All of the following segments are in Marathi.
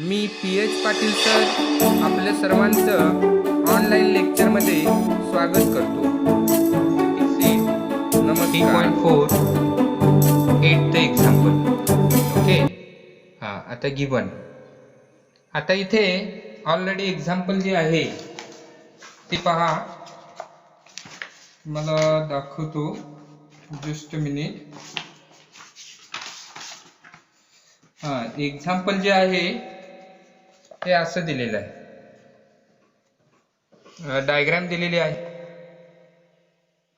मी पी.एच. पाटील सर आपल्या सर्वांचं ऑनलाईन लेक्चरमध्ये स्वागत करतो. नमस्कार. 3.4 8th एक्झाम्पल. ओके. आता गिवन. आता इथे ऑलरेडी एक्झाम्पल जे आहे ते पहा, मला दाखवतो. Just minute. एक्झाम्पल जे आहे ते असं दिलेलं आहे. डायग्राम दिलेली आहे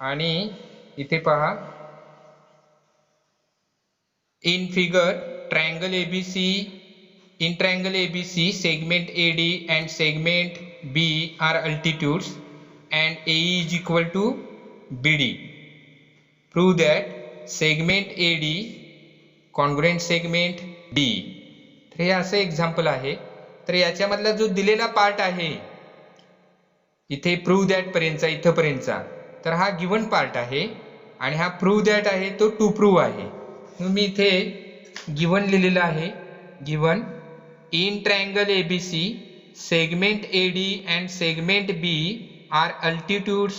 आणि इथे पहा, in figure triangle ABC, in triangle ABC segment AD and segment B are altitudes and AE is equal to BD. Prove that segment AD congruent segment D. तर हे असं एक्झाम्पल आहे. तर याच्यामधला जो दिलेला पार्ट आहे इथे प्रूव्ह दॅट पर्यंतचा, इथपर्यंतचा, तर हा गिवन पार्ट आहे आणि हा प्रूव्ह दॅट आहे तो टू प्रूव्ह आहे. मी इथे गिवन लिहिलेला आहे. Given in triangle ABC segment AD and segment B are altitudes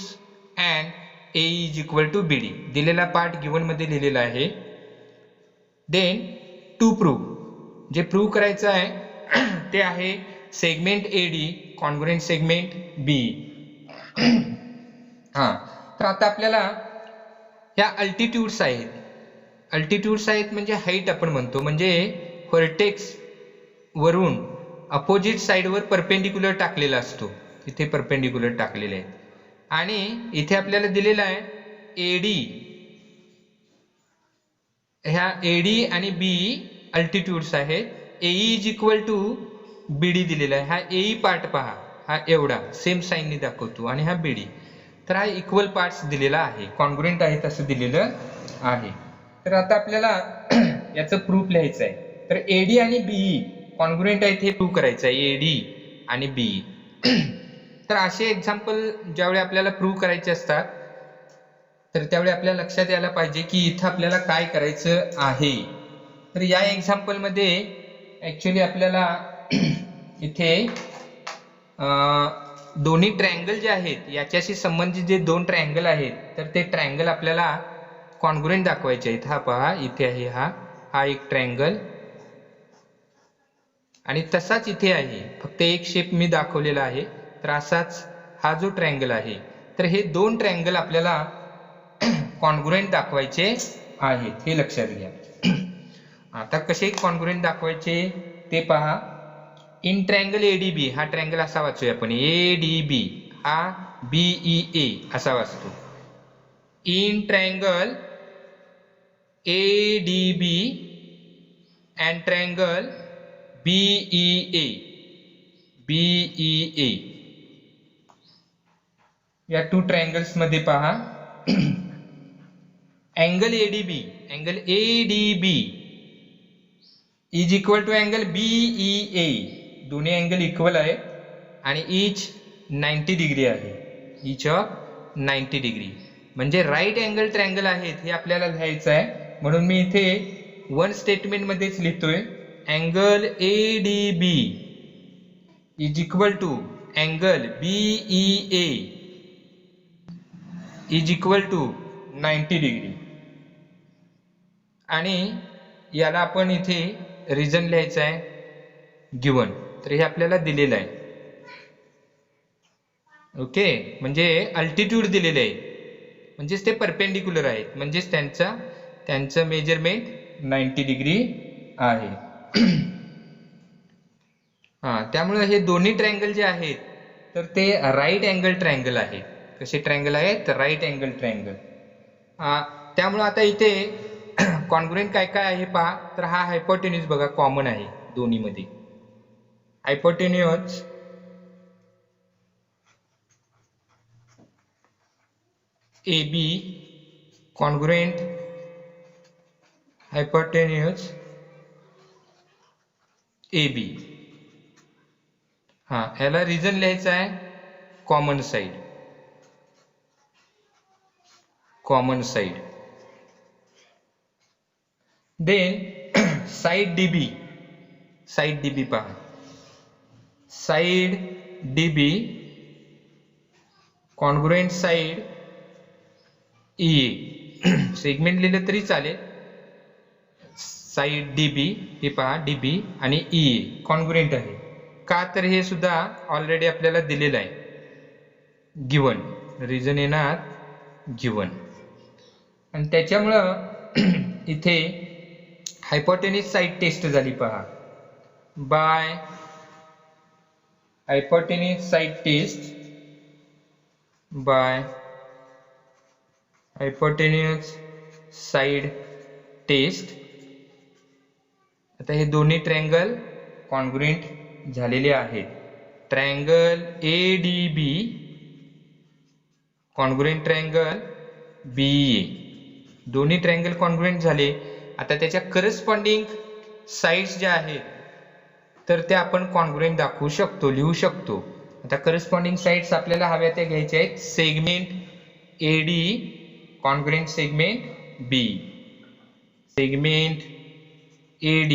and AE is equal to BD. दिलेला पार्ट गिवन मध्ये लिहिलेला आहे. देन टू प्रूव्ह, जे प्रूव्ह करायचं आहे ते आहे segment AD congruent segment B. तर आता आपल्याला ह्या अल्टिट्यूड्स आहेत. अल्टिट्यूड्स आहेत म्हणजे हाईट आपण म्हणतो, म्हणजे व्हर्टेक्स वरून अपोजिट साइडवर परपेंडिक्युलर टाकलेला असतो. इथे परपेंडिक्युलर टाकलेले आहेत आणि इथे आपल्याला दिलेला आहे AD. ह्या AD आणि B अल्टिट्यूड्स आहेत. AE is equal to BD दिलेला आहे. हा AE पार्ट पहा, हा एवढा सेम साईनने दाखवतो आणि हा BD. तर हा इक्वल पार्ट्स दिलेला आहे, कॉन्ग्रुएंट आहेत असं दिलेलं आहे. तर आता आपल्याला याचं प्रूफ लिहायचं आहे. तर AD आणि BE कॉन्ग्रुएंट आहेत हे प्रूव्ह करायचं आहे, AD आणि BE. तर असे एक्झाम्पल ज्यावेळी आपल्याला प्रूव्ह करायचे असतात तर त्यावेळी आपल्या लक्षात यायला पाहिजे की इथं आपल्याला काय करायचं आहे. तर या एक्झाम्पल मध्ये ऍक्च्युली आपल्याला इथे दोन्ही ट्रायंगल जे आहेत याच्याशी संबंधित जे दोन ट्रायंगल आहेत तर ते ट्रायंगल आपल्याला कॉन्ग्रुएंट दाखवायचे आहेत. हा पहा, इथे आहे हा एक ट्रायंगल आणि तसाच इथे आहे, फक्त एक शेप मी दाखवलेला आहे. तर असाच हा जो ट्रायंगल आहे, तर हे दोन ट्रायंगल आपल्याला कॉन्ग्रुएंट दाखवायचे आहेत, हे लक्षात घ्या. आता कसे कॉन्ग्रुएंट दाखवायचे ते पहा. इन ट्रायंगल ADB, हा ट्रायंगल असा वाचूया आपण, ADB हा BEA असा वाचतो. In triangle ADB and triangle BEA, या टू ट्रायंगल्स मध्ये पहा, angle ADB is equal to angle BEA. दोन्ही अँगल इक्वल आहे आणि ईच 90 डिग्री आहे, ईच ऑफ 90 डिग्री. म्हणजे राईट अँगल ट्रायंगल आहेत हे आपल्याला लिहायचं आहे. म्हणून मी इथे वन स्टेटमेंट मध्येच लिहितोय, angle ADB is equal to angle BEA is equal to 90 degree. आणि याला आपण इथे रिझन लिहायचं आहे गिवन. तर हे आपल्याला दिलेलं आहे. ओके, म्हणजे अल्टिट्यूड दिलेले आहे, म्हणजेच ते परपेंडिक्युलर आहेत, म्हणजेच त्यांचं मेजरमेंट 90 डिग्री आहे. त्यामुळे हे दोन्ही ट्रायंगल जे आहेत तर ते राईट अँगल ट्रायंगल आहेत. कसे ट्रायंगल आहेत? Right angle triangle. त्यामुळे आता इथे कॉन्ग्रुएंट काय काय आहे पहा. तर हा हायपोटेन्यूज बघा कॉमन आहे दोन्ही मध्ये. Hypotenuse AB congruent hypotenuse AB. याला रिझन लिहायचं आहे common side. Then side DB पहा, side DB, congruent side EA. Segment लिहिलं तरी चालेल. साइड DB, हे पहा DB आणि EA कॉन्ग्रुएंट आहे. का तर हे सुद्धा ऑलरेडी आपल्याला दिलेलं आहे. गिवन रिझन येणार गिवन, आणि त्याच्यामुळं इथे हायपोटेन्यूज साइड टेस्ट झाली पहा. By hypotenuse side test, by hypotenuse side test. आता हे दोन्ही ट्रायंगल कॉन्ग्रुएंट झालेले आहेत. Triangle ADB congruent triangle BA, दोन्ही ट्रायंगल कॉन्ग्रुएंट झाले. आता त्याच्या करस्पॉन्डिंग साइड्स ज्या आहेत तर त्या आपण कॉन्ग्रुएंट दाखवू शकतो, लिहू शकतो. आता करस्पॉन्डिंग साइड्स आपल्याला हव्या त्या घ्यायच्या आहेत. Segment AD congruent segment B, segment AD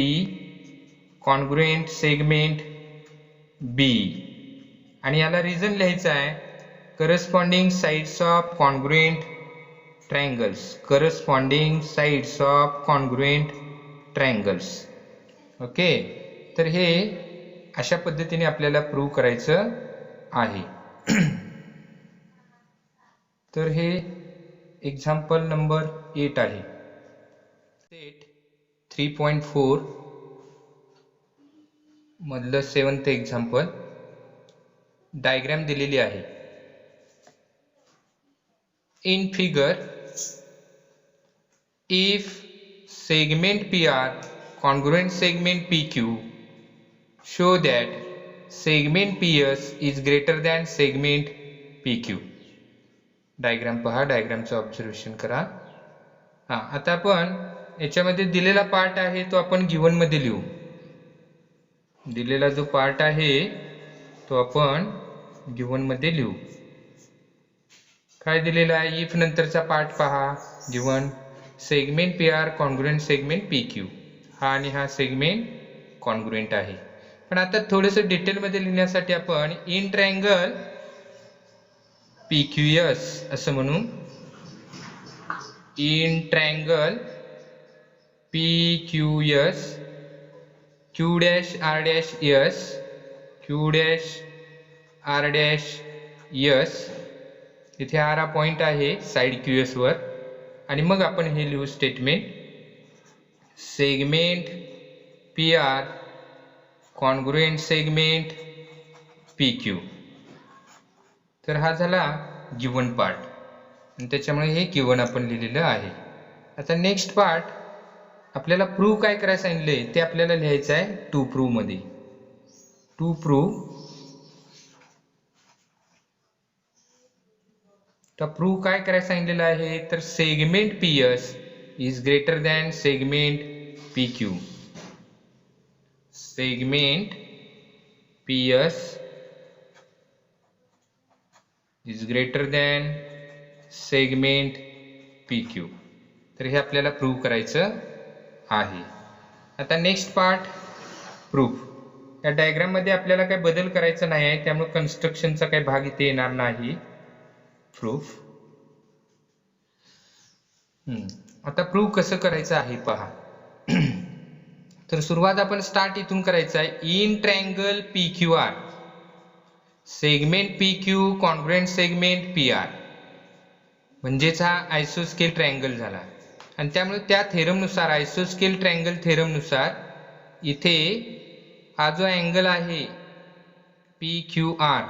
congruent segment B, आणि याला रिझन लिहायचं आहे corresponding sides of congruent triangles, corresponding sides of congruent triangles. Okay, तर हे अशा पद्धतीने आपल्याला प्रूव्ह करायचं आहे. तर हे एक्झाम्पल नंबर 8 आहे. सेट 3.4 मधलं 7th एक्झाम्पल. डायग्राम दिलेली आहे. In figure, if segment PR congruent segment PQ, show that segment PS is greater than segment PQ. Diagram पहा, डायग्रामचं ऑब्झर्वेशन करा. आता आपण याच्यामध्ये दिलेला पार्ट आहे तो आपण गिवन मध्ये लिहू. दिलेला जो पार्ट आहे तो आपण गिवन मध्ये लिहू. काय दिलेला आहे? इफ नंतरचा पार्ट पहा. Given segment PR congruent segment PQ, हा आणि हा सेगमेंट कॉन्ग्रुएंट आहे. पण आता थोडंसं डिटेलमध्ये लिहिण्यासाठी आपण इन ट्रायंगल PQS असं म्हणू. In triangle PQS Q dash R dash S, Q dash R dash S, इथे R हा पॉइंट आहे साइड QS वर, आणि मग आपण हे लिहू statement segment PR congruent segment PQ. तर हा झाला गिवन पार्ट, आणि त्याच्यामुळे हे गिवन आपण लिहिलेलं आहे. आता नेक्स्ट पार्ट आपल्याला प्रूव्ह काय करायला सांगितलंय ते आपल्याला लिहायचं आहे टू प्रूव्ह मध्ये. टू प्रूव्ह, तर प्रूव्ह काय करायला सांगितलेलं आहे तर segment PS is greater than segment PQ. Segment PS is greater than segment PQ. तर हे आपल्याला प्रूव्ह करायचं आहे. आता नेक्स्ट पार्ट प्रूफ. या डायग्राम मध्ये आपल्याला काही बदल करायचा नाही आहे, त्यामुळे कन्स्ट्रक्शनचा काही भाग इथे येणार नाही. प्रूफ. आता प्रूफ कसं करायचं आहे पहा. तर सुरुवात आपण स्टार्ट इथून करायचं आहे. In triangle PQR segment PQ congruent segment PR, म्हणजेच हा आयसोस्केल ट्रायंगल झाला. आणि त्यामुळे त्या थेरम नुसार, आयसोस्केल ट्रायंगल थेरम नुसार, इथे हा जो अँगल आहे PQR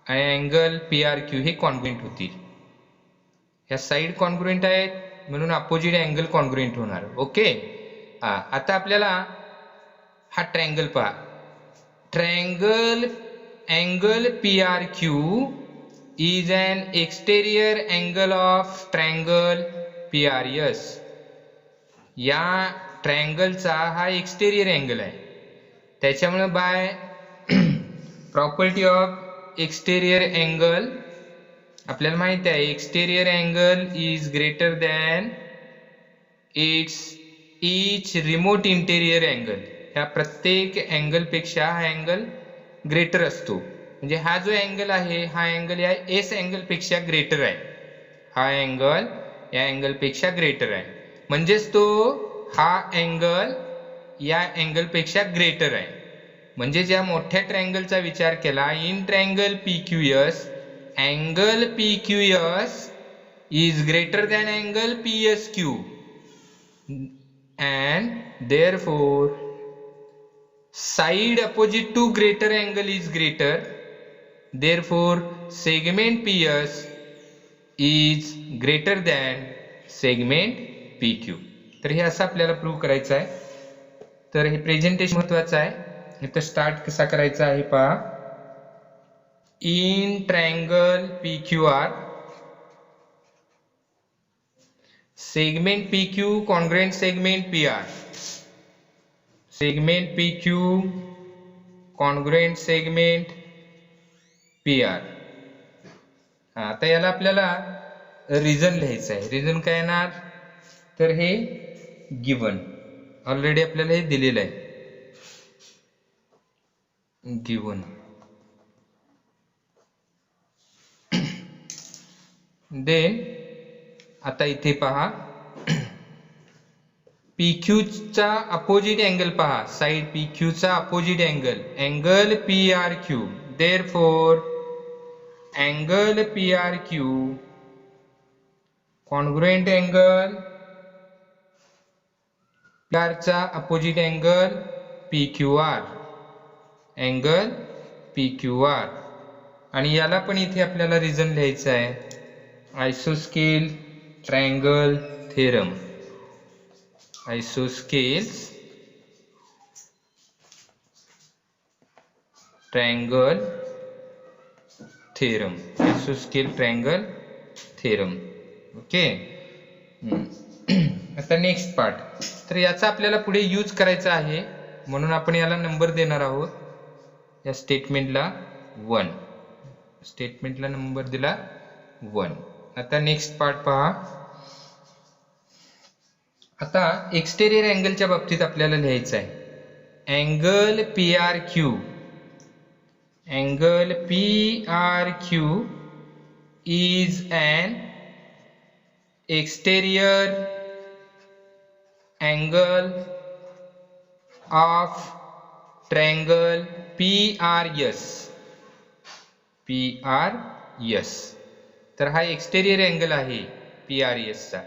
आणि अँगल PRQ हे कॉन्ग्रुएंट होतील. ह्या साइड कॉन्ग्रुएंट आहेत म्हणून अपोजिट अँगल कॉन्ग्रुएंट होणार. ओके. आता आपल्याला हा ट्रायंगल पहा. Triangle angle PRQ is an exterior angle of triangle PRS. या ट्रायंगलचा हा एक्सटेरियर अँगल आहे, त्याच्यामुळे by property of exterior angle आपल्याला माहिती आहे exterior angle is greater than its each remote interior angle. ह्या प्रत्येक अँगल पेक्षा हा अँगल ग्रेटर असतो. म्हणजे हा जो अँगल आहे हा अँगल या एस अँगल पेक्षा ग्रेटर आहे. हा अँगल या अँगल पेक्षा ग्रेटर आहे. म्हणजेच तो हा अँगल या अँगल पेक्षा ग्रेटर आहे. म्हणजे ज्या मोठ्या ट्रायंगलचा विचार केला in triangle PQS, angle PQS is greater than angle PSQ and therefore side opposite to greater angle is greater, therefore segment PS is greater than segment PQ. तर हे असं आपल्याला प्रूव्ह करायचं आहे. तर हे प्रेझेंटेशन महत्वाचं आहे. इथं स्टार्ट कसा करायचा आहे पहा. In triangle PQR segment PQ congruent segment PR, segment PQ congruent segment PR. आता याला आपल्याला रिझन लिहायचं आहे. रिझन काय येणार तर हे गिवन ऑलरेडी आपल्याला हे दिलेलं आहे. गिवन देन आता इथे पहा PQ चा अपोजिट अँगल पहा. साइड PQ चा opposite angle angle PRQ. Therefore angle PRQ congruent angle PR चा opposite angle PQR, angle PQR. आणि याला पण इथे आपल्याला रिझन लिहायचं आहे. आयसोस्केल triangle theorem. आयसोस्केल्स triangle theorem. आयसोस्केल triangle theorem. Okay. आता नेक्स्ट पार्ट. तर याचा आपल्याला पुढे यूज करायचा आहे म्हणून आपण याला नंबर देणार आहोत. या स्टेटमेंटला 1. स्टेटमेंटला नंबर दिला 1. आता नेक्स्ट पार्ट पहा. आता एक्सटेरियर अँगलच्या बाबतीत आपल्याला लिहायचं आहे angle PRQ. Angle PRQ is an exterior angle of triangle PRS. PRS. तर हा एक्सटेरियर अँगल आहे PRS चा.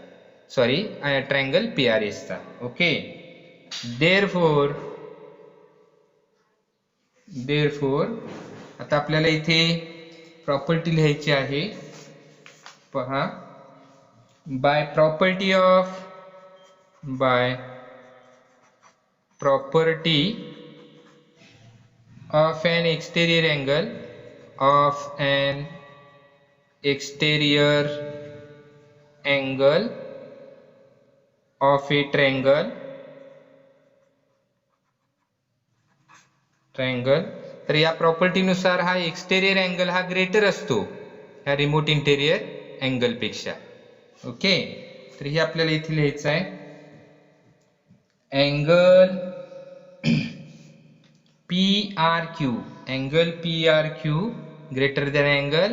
सॉरी ट्रायंगल PRS चा. ओके. देअरफॉर आता आपल्याला इथे प्रॉपर्टी लिहायची आहे. पहा. By property of an exterior angle of an exterior angle of a triangle. तर या प्रॉपर्टी नुसार हा एक्सटेरियर अँगल हा ग्रेटर असतो ह्या रिमोट इंटेरियर अँगल पेक्षा. ओके. तर हे आपल्याला इथे लिहायचं आहे angle PRQ. Angle PRQ greater than angle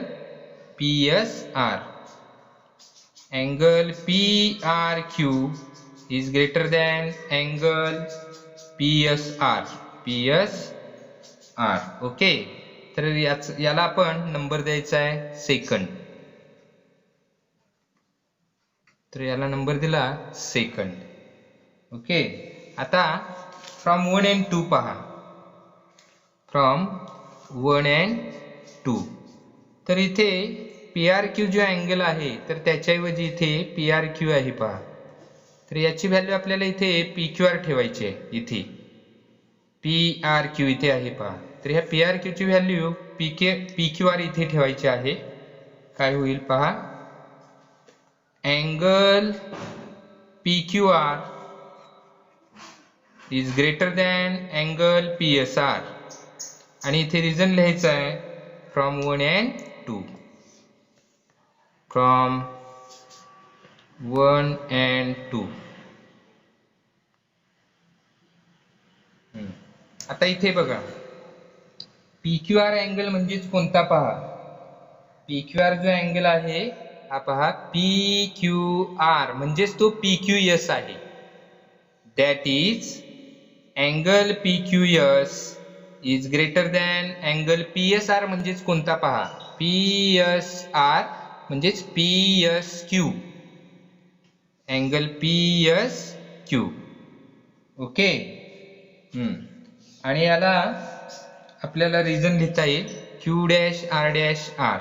PSR. angle PRQ is greater than angle PSR. Okay. तर याला आपण नंबर द्यायचा आहे सेकंड. तर याला नंबर दिला सेकंड. ओके. आता फ्रॉम 1 and 2 पहा. From 1 and 2. तर इथे PRQ जो अँगल आहे तर त्याच्याऐवजी इथे PRQ आहे पहा. तर याची व्हॅल्यू आपल्याला इथे PQR ठेवायची आहे. इथे PRQ इथे आहे पहा. तर ह्या PRQ ची व्हॅल्यू PQR इथे ठेवायची आहे. काय होईल पहा. Angle PQR is greater than angle PSR. आणि इथे रिझन लिहायचं आहे फ्रॉम 1 and 2. From 1 and 2. आता इथे बघा PQR अँगल म्हणजेच कोणता पहा. PQR जो अँगल आहे हा पहा, PQR म्हणजेच तो PQS आहे. That is angle PQS is greater than angle PSR म्हणजेच कोणता पहा. PSR म्हणजेच PSQ. Angle PSQ. ओके. आणि याला आपल्याला रिझन लिहिता येईल Q dash R dash R.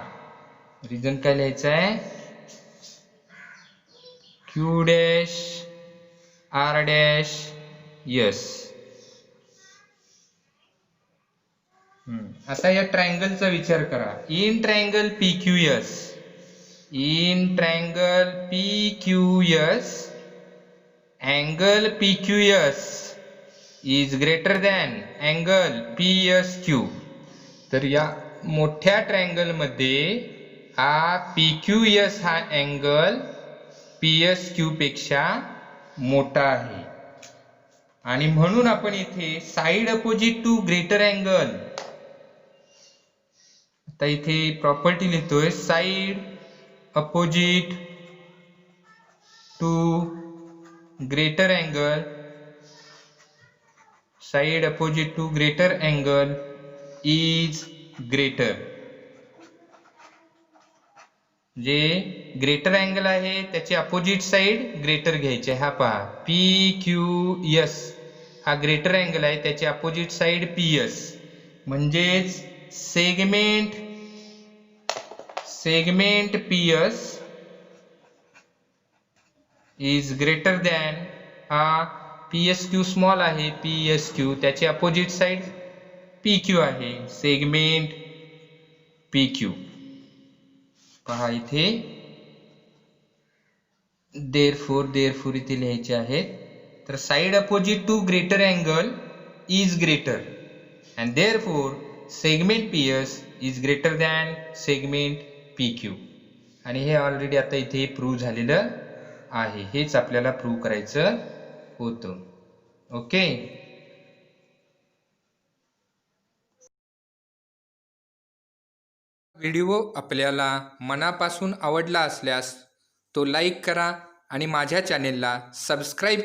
Reason काय लिहायचं आहे? Q dash R dash S. आता या ट्रायंगलचा विचार करा. In triangle PQS, in triangle PQS, angle PQS is greater than angle PSQ. तर या मोठ्या ट्रायंगल मध्ये हा PQS हा अँगल PSQ पेक्षा मोठा आहे आणि म्हणून आपण इथे side opposite to greater angle, आता इथे प्रॉपर्टी लिहितोय, side opposite to greater angle, side opposite to greater angle is greater. जे ग्रेटर अँगल आहे त्याची अपोजिट साइड ग्रेटर घ्यायची. हा पहा, PQS हा ग्रेटर अँगल आहे, त्याची अपोजिट साइड PS. म्हणजेच segment PS is greater than, हा PSQ स्मॉल आहे, PSQ त्याची अपोजिट साइड PQ आहे, सेगमेंट PQ. पहा इथे देअरफोर इथे लिहायचे आहे. तर side opposite to greater angle is greater and therefore segment PS is greater than segment PQ. आणि हे ऑलरेडी आता इथे प्रूव्ह झालेलं आहे. हेच आपल्याला प्रूव्ह करायचं होतं. ओके. व्हिडिओ आपल्याला मनापासून आवडला असल्यास तो लाईक करा आणि माझ्या चॅनेलला सबस्क्राईब